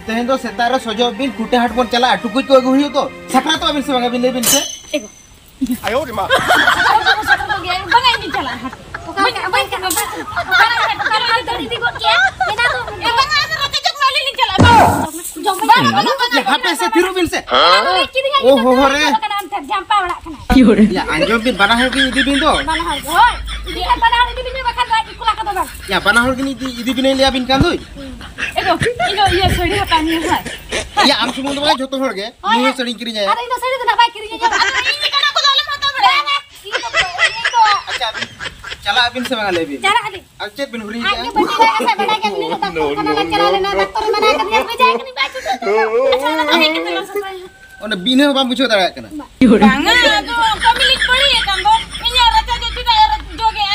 तेहें दो सेतारे सजो बिन कुटे हाट बोन चला टुकुज को अगु हुयो तो सकरा तो अबिन से बंगा बिन लेबिन से एगो आयो रे मां बंगा इन चला हाट हाथ से फिरू बिन से ओ हो रे जंपा बड़ा खना या अंजो बिन बना है बिन इदी बिन दो बना है होय इदी बना है इदी बिन बखन इकुला का दो या बना है बिन इदी बिन लिया बिन कान दोई एगो इनो ये सड़ी हटा नहीं है या आम सुमुन दो जतो होड़ गे मुंह सड़ी किरी जाय अरे इनो सड़ी तो ना बाय किरी जाय इन कना को जालम होता बड़े अच्छा चला अबिन से मंगा लेबी चला अली अच्छे बिन हुरी जा आगे बच्चे ऐसे बड़ा के नहीं तो खाना ला चला लेना डॉक्टर मना कर दिया जाए कि नहीं बात अच्छा ना है कितना सफाई ओने बिने बा मुछो दड़ा कना बांगा तो कमिलिक पड़ी है कंदो इया रचा जो तिदा जोगे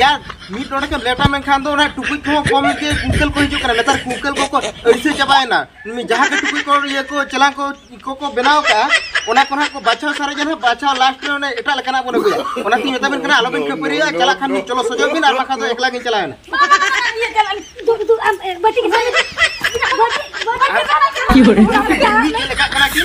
यार मीट रोड के लेटा में खान दो ना टुकुई को कम के कुकल को हिजु करे लेतर कुकल को ऐसे चबाए ना मी जहां के टुकुई को ये को चला को बनाओ का ओना कोना को बाछा सारे जन बाछा लास्ट में ओने एटा लकना बने गया ओना ती मेता बिन कना आलो बिन के परिया चला खान में चलो सजो बिन आमा खा दो एकला के चला ना ये चला दू बटी के की हो रे ये लगा कना की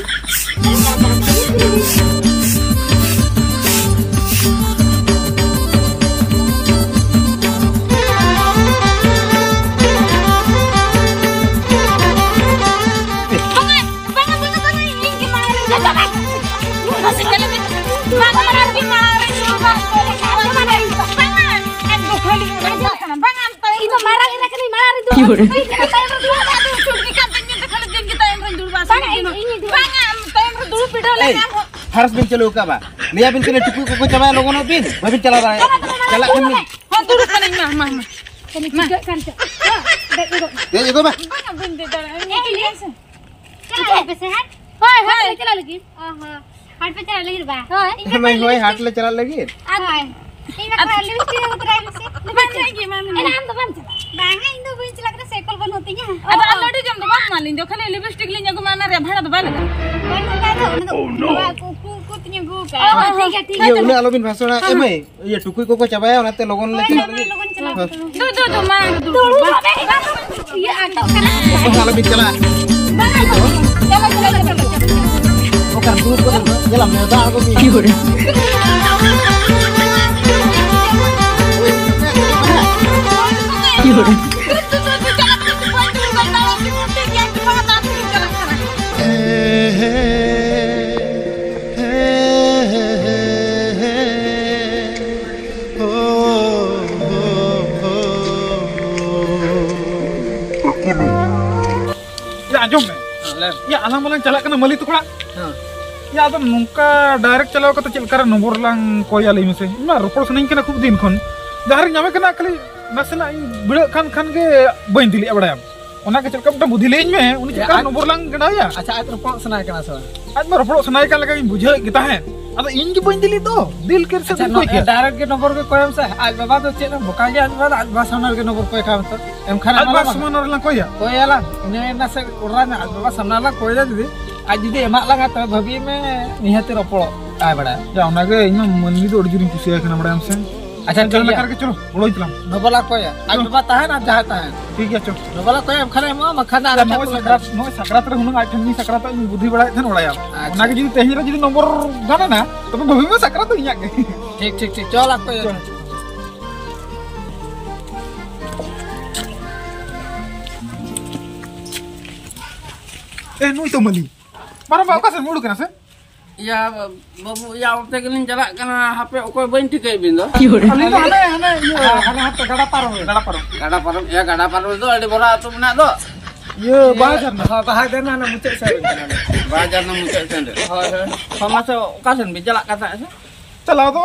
हर्ष बिन चलो का बा नया बिन के टुकु को चबा लोगों ने बिन बिन चला रहा है चला खन में हां दुरु कने मा कने ठीक कर दे देखो बा बिन दे चला पैसे हट होय होय चला लगी हां हाट पे चला लगी बा होय मैं होय हाट ले चला लगी हां इना का लिपस्टिक उतराई से बन जाएगी मामी एना हम तो बन बांगा इन दो बिन चला के साइकिल बन होती है अब ऑलरेडी जम दो बात मान लिंदो खाली लिपस्टिक लिंजा को माना रे भाड़ा तो बाल ठीक है ये उन्हें आलोबिन भाषण एमे ये टुकुई को चबाया ओनाते लोगन ले चला दो मां दो ये आटा करा आलोबिन चला चला ओकर दूर को चला मैं दा को की हो रे की हो रे आजम या आलाम वाला चला कना मली तुकड़ा या तो नुका डायरेक्ट चलाव कते चल कर नंबर लांग कोया लई मसे मा रोपड़ सनई कना खूब दिन खन जहार नामे कना खाली नसना बिड़ खान के बइन दिली बड़ाय Ona ke cakap dah budhi lein me, uni cakap nomor lang kena ya. Acha ai terpok senai kana so. Aj mar ropro sanai kan lagi bujhe kita hai. Ada इन की बन दिली तो दिल कर से कोई क्या डायरेक्ट के नंबर के कोयम से आज बाबा तो चेक बुका गया आज बाबा सामने के नंबर कोई काम तो एम खाना आज बाबा सामने ला कोई या कोई आला इन्हें ना से उड़ा ना आज बाबा सामने ला कोई दा दीदी आज दीदी एमाक लगा तो भभी में निहते रपड़ो आय बड़ा या उना के इन मनली तो अर्जुन कुसिया के नंबर हमसे अच्छा चल करके चलो उड़ो चला नबला कोई आज बाबा ताहे ना जाता है ठीक है चलो नबला कोई एम खाना में खाना नो सकरात रे हुन आठ नी सकरात इन बुद्धि बड़ा थन उड़ाया उना के जदी तेहरा जदी नंबर गाना ना तो भभी में सकरात तो इया के ठीक ठीक ठीक चल आपको ए नुई तो मली मारा बाका से मुड़ कना से Ya babu ya waktu kalian jalan karena HP okoy bain tikai bindo. Ali तो हने ये हने हाथ गड़ा पारो Gada paru itu ada bola tu mana tu? ये बाजार ना हां बाहर देना ना मुझे से Bajar na muka sendiri. Sama so kasan bijalak kata sih. चला तो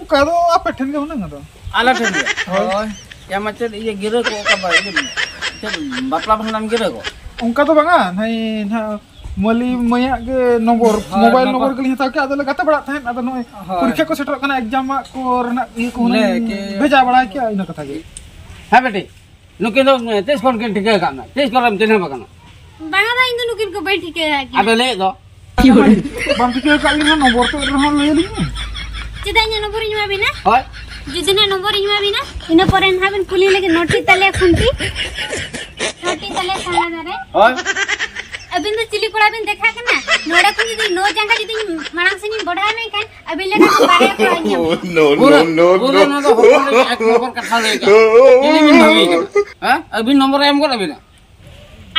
का तो आप ठन के होना तो Alat sendiri. Oh, ya macam iya gira ko kabar ini. Bapla banglam gira ko. उनका तो बंगा नहीं ना मली मया के नंबर मोबाइल नंबर के लिए था क्या अदले गाता बड़ा था अदले नो परीक्षा को सेटर करना एग्जाम को रना ये को भेजा बड़ा क्या इन कथा के Ha beti. Nukin tu tes kon kin tikai kana. Tes kolam tina bakana. Banga ba indu nukin ko baiti ke lagi. Ada le to. बम के का इन नंबर तो रहा ले ली Cedanya nomor ini mah bina. Hoi. Judina nomor ini mah bina. Ina poren haben kuli lagi noti tale khunti. Noti tale sana dare. Hoi. अबिन तो chilli कोड़ा बिन देखा के ना नोड़ा को जदी नो जंगा जदी मणांग से नि बढ़ा नहीं कान अबिन ले ना बारे को आनिया Pura na to hopon ek nomor kata le ka. Ini min bhabi ka. Ha? Abin nomor em ko abin.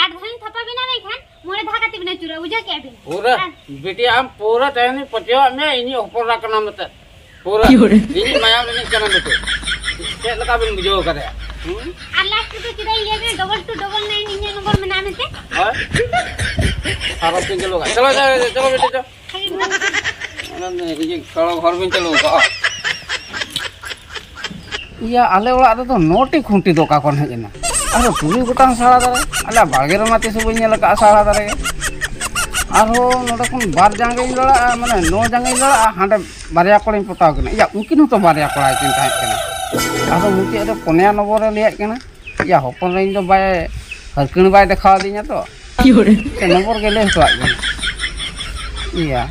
आठ धनी थपा बिना नहीं खान मोरे धागाती बिना चुरा उजा के अबिन Pura. Beti am pura tani patio me ini hopon ra kana mata. Pura. Ini mayam ini kana mata. Cek laka bin bujo kare. R last তো কিদা ইয়া কে डबल 2 डबल 9 ইঞ্জিন নম্বর में नाम है Hoi. Harap tin chalo ka. Chalo beti chalo. Ini kalau घर में चलो का iya ale ola ada to noti khunti do ka kon hejena aro tuli gotang sala dare ala bagero mate subu nyela ka sala dare aro noda kon bar jangai lola mane no jangai lola hande barya kolin potau kena iya mungkin to barya kolai kin tahe kena aro muti ada ponya nomor liat kena iya hopon lain do bay harkin bay dekhaw dinya to nomor gele to iya